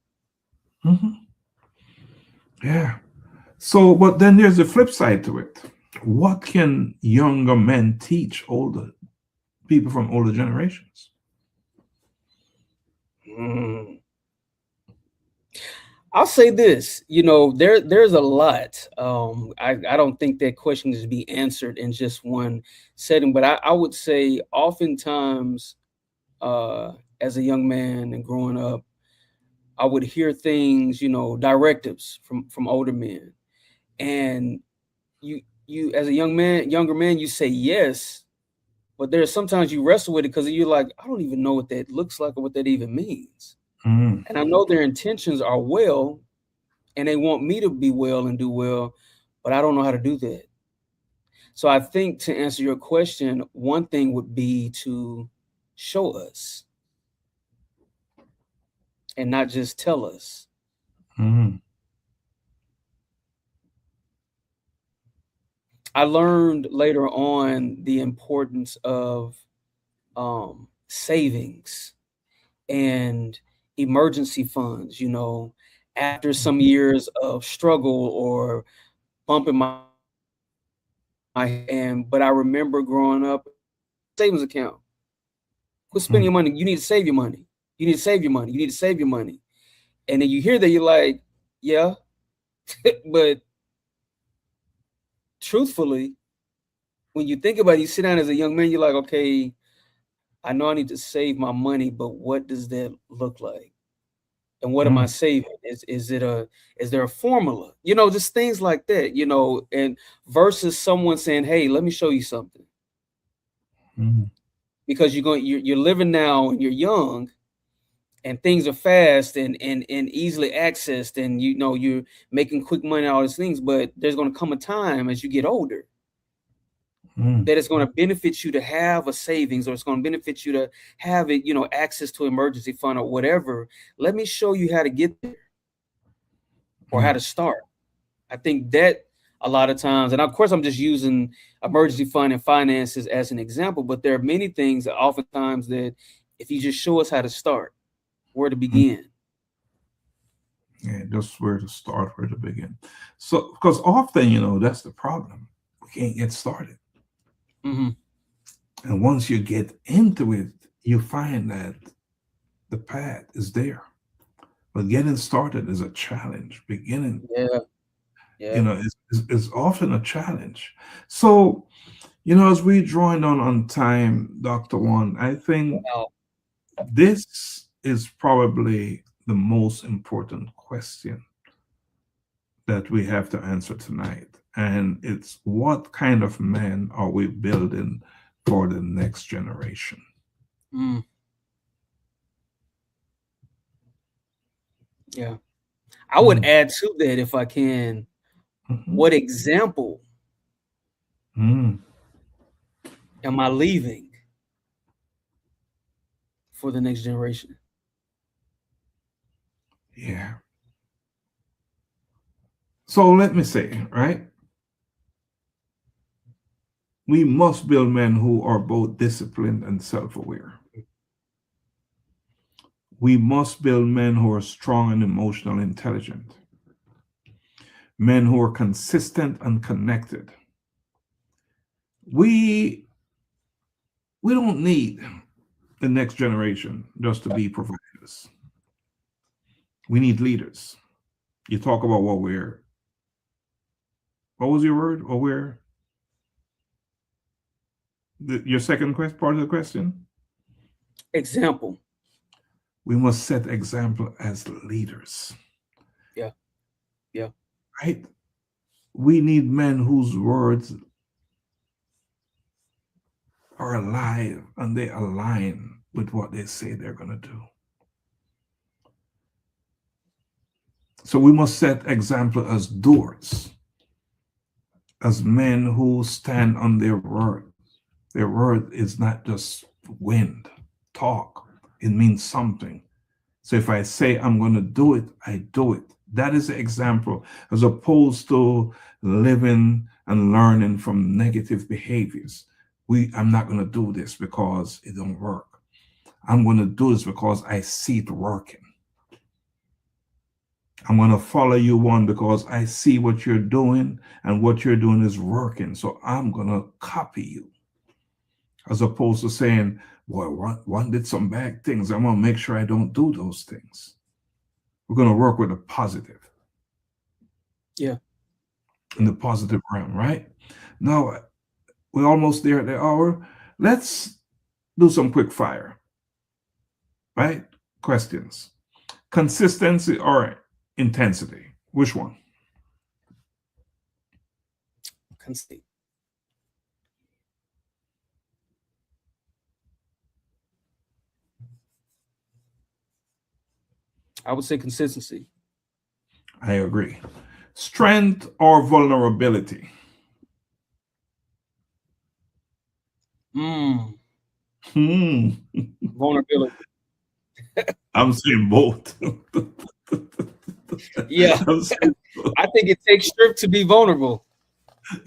S2: Mhm. Yeah. So, but then there's the flip side to it. What can younger men teach older people from older generations?
S3: Mm. I'll say this, there's a lot. I don't think that question is to be answered in just one setting, but I would say oftentimes, as a young man and growing up, I would hear things, directives from older men, and you as a younger man, you say yes, but there's sometimes you wrestle with it because you're like, I don't even know what that looks like or what that even means,
S2: Mm,
S3: and I know their intentions are well, and they want me to be well and do well, but I don't know how to do that. So I think, to answer your question, one thing would be to show us and not just tell us.
S2: mm,
S3: I learned later on the importance of savings and emergency funds, after some years of struggle or bumping my and but I remember growing up, savings account. Quit spending your
S2: mm,
S3: money. You need to save your money. You need to save your money. You need to save your money. And then you hear that, you're like, yeah, but truthfully, when you think about it, you sit down as a young man, you're like, okay, I know I need to save my money, but what does that look like? And what am I saving? Is there a formula? Just things like that, and versus someone saying, hey, let me show you something. Because you're living now and you're young and things are fast and easily accessed, and you're making quick money, all these things, but there's going to come a time as you get older that it's going to benefit you to have a savings, or it's going to benefit you to have it, access to emergency fund or whatever. Let me show you how to get there or how to start. I think that a lot of times, and of course I'm just using emergency fund and finances as an example, but there are many things that oftentimes that if you just show us how to start, where to begin.
S2: Yeah, just where to start, where to begin. So, because often, that's the problem. We can't get started. And once you get into it, you find that the path is there. But getting started is a challenge. Beginning, is often a challenge. So, as we join on time, Dr. Juan, I think this is probably the most important question that we have to answer tonight. And it's, what kind of man are we building for the next generation?
S3: Yeah. I would add to that, if I can, what example am I leaving for the next generation?
S2: Yeah. So let me say, right? We must build men who are both disciplined and self-aware. We must build men who are strong and emotionally intelligent. Men who are consistent and connected. We don't need the next generation just to be providers. We need leaders. You talk about what was your word? Aware? Your second part of the question?
S3: Example.
S2: We must set example as leaders.
S3: Yeah.
S2: Right? We need men whose words are alive and they align with what they say they're going to do. So we must set example as doers, as men who stand on their word. Their word is not just wind, talk. It means something. So if I say I'm going to do it, I do it. That is the example, as opposed to living and learning from negative behaviors. I'm not going to do this because it don't work. I'm going to do this because I see it working. I'm going to follow you, Juan, because I see what you're doing and what you're doing is working. So I'm going to copy you. As opposed to saying, boy, Juan did some bad things. I'm going to make sure I don't do those things. We're going to work with a positive.
S3: Yeah.
S2: In the positive realm, right? Now, we're almost there at the hour. Let's do some quick fire. Right? Questions. Consistency or intensity? Which one?
S3: Consistency. I would say consistency.
S2: I agree. Strength or vulnerability?
S3: Vulnerability.
S2: I'm saying both.
S3: Yeah. I think it takes strength to be vulnerable.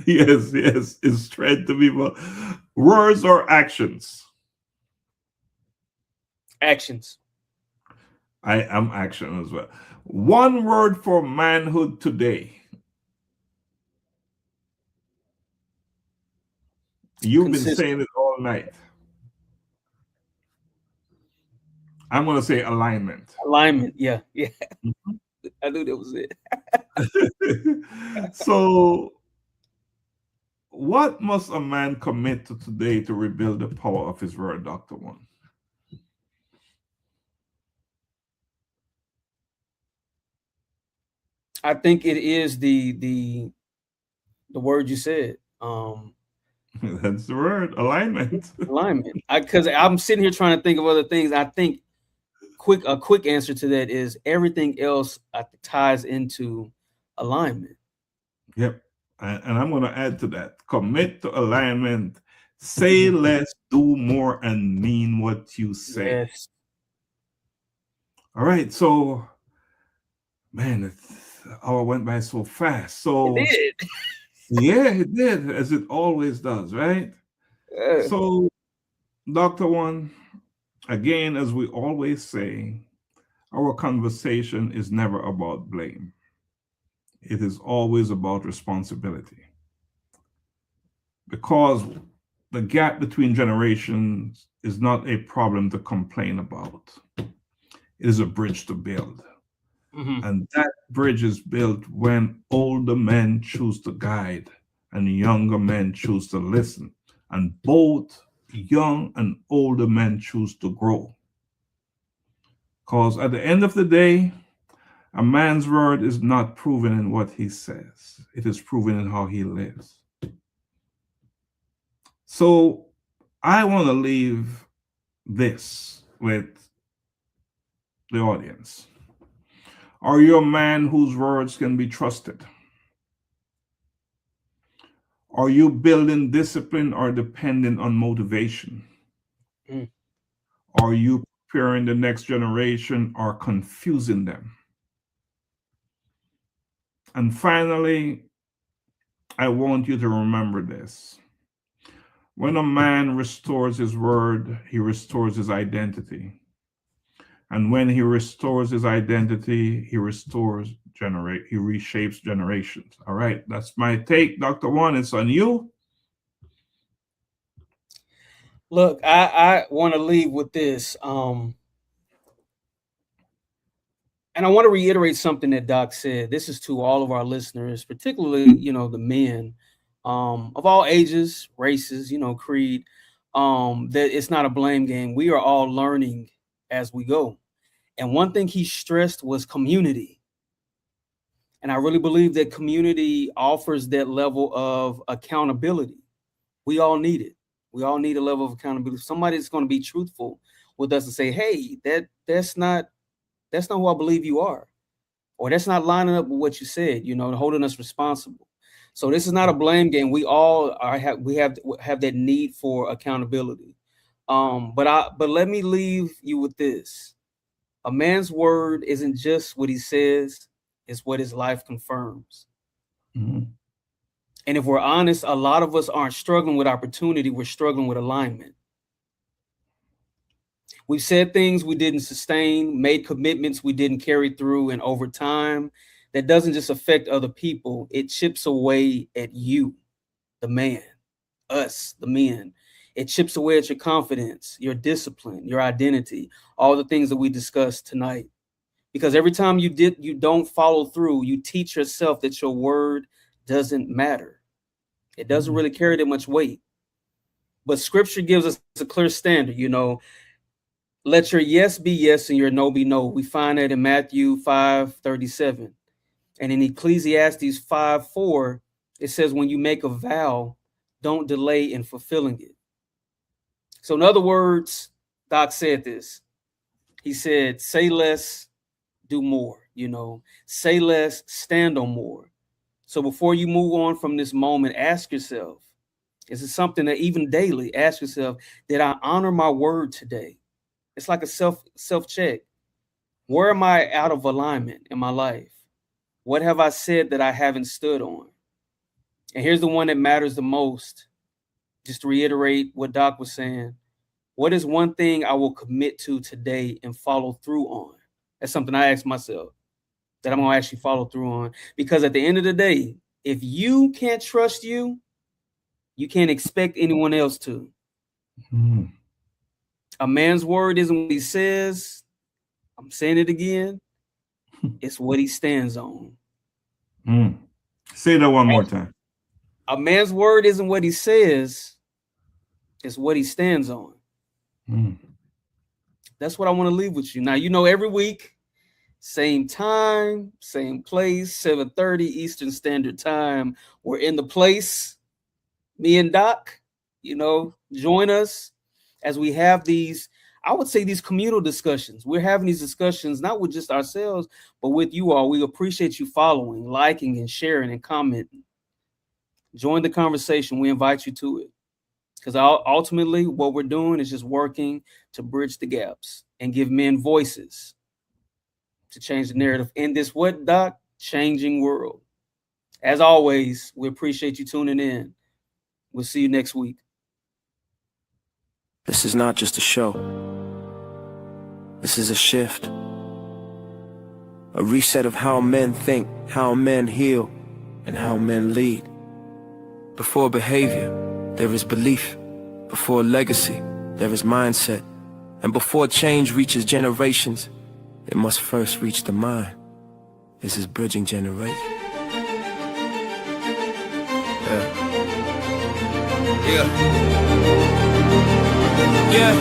S2: Yes. It's strength to be vulnerable. Words or actions?
S3: Actions.
S2: I am action as well. One word for manhood today. You've been saying it all night. I'm going to say alignment.
S3: Alignment. Yeah. I knew that was it.
S2: So what must a man commit to today to rebuild the power of his word, Dr. Juan?
S3: I think it is the word you said.
S2: That's the word, alignment.
S3: Alignment. Because I'm sitting here trying to think of other things. I think a quick answer to that is everything else ties into alignment.
S2: Yep. And I'm going to add to that. Commit to alignment. Say less, do more, and mean what you say.
S3: Yes.
S2: All right. So, man, the hour went by so fast. So,
S3: It did.
S2: yeah, it did, as it always does, right? So, Dr. Juan, again, as we always say, our conversation is never about blame. It is always about responsibility. Because the gap between generations is not a problem to complain about. It is a bridge to build. And that bridge is built when older men choose to guide and younger men choose to listen. And both young and older men choose to grow. Because at the end of the day, a man's word is not proven in what he says, it is proven in how he lives. So I want to leave this with the audience. Are you a man whose words can be trusted? Are you building discipline or dependent on motivation? Are you preparing the next generation or confusing them? And finally, I want you to remember this. When a man restores his word, he restores his identity. And when he restores his identity, he reshapes generations. All right, that's my take. Dr. Juan, it's on you.
S3: Look, I want to leave with this. And I want to reiterate something that Doc said. This is to all of our listeners, particularly, the men of all ages, races, creed, that it's not a blame game. We are all learning as we go. And one thing he stressed was community. And I really believe that community offers that level of accountability. We all need it. We all need a level of accountability. Somebody's going to be truthful with us and say, hey, that's not who I believe you are. Or that's not lining up with what you said, holding us responsible. So this is not a blame game. We all have that need for accountability. But let me leave you with this. A man's word isn't just what he says, it's what his life confirms. And if we're honest, a lot of us aren't struggling with opportunity, we're struggling with alignment. We've said things we didn't sustain, made commitments we didn't carry through, and over time, that doesn't just affect other people, it chips away at you, the man, us, the men. It chips away at your confidence, your discipline, your identity, all the things that we discussed tonight. Because every time you don't follow through, you teach yourself that your word doesn't matter. It doesn't really carry that much weight. But scripture gives us a clear standard, let your yes be yes and your no be no. We find that in Matthew 5:37. And in Ecclesiastes 5:4, it says, when you make a vow, don't delay in fulfilling it. So in other words, Doc said this. He said, say less, do more, say less, stand on more. So before you move on from this moment, ask yourself, is it something that even daily, ask yourself, did I honor my word today? It's like a self-check. Where am I out of alignment in my life? What have I said that I haven't stood on? And here's the one that matters the most. Just to reiterate what Doc was saying. What is one thing I will commit to today and follow through on? That's something I ask myself that I'm going to actually follow through on. Because at the end of the day, if you can't trust you can't expect anyone else to. A man's word isn't what he says. I'm saying it again. It's what he stands on.
S2: Say that one more time.
S3: A man's word isn't what he says, it's what he stands on. That's what I want to leave with you. Now, every week, same time, same place, 7:30 Eastern Standard Time. We're in the place. Me and Doc, join us as we have these, I would say, these communal discussions. We're having these discussions not with just ourselves, but with you all. We appreciate you following, liking, and sharing and commenting. Join the conversation. We invite you to it. Because ultimately, what we're doing is just working to bridge the gaps and give men voices to change the narrative in this what, Doc? Changing world. As always, we appreciate you tuning in. We'll see you next week.
S1: This is not just a show. This is a shift. A reset of how men think, how men heal, and how men lead. Before behavior, there is belief. Before legacy, there is mindset. And before change reaches generations, it must first reach the mind. This is bridging generation. Yeah.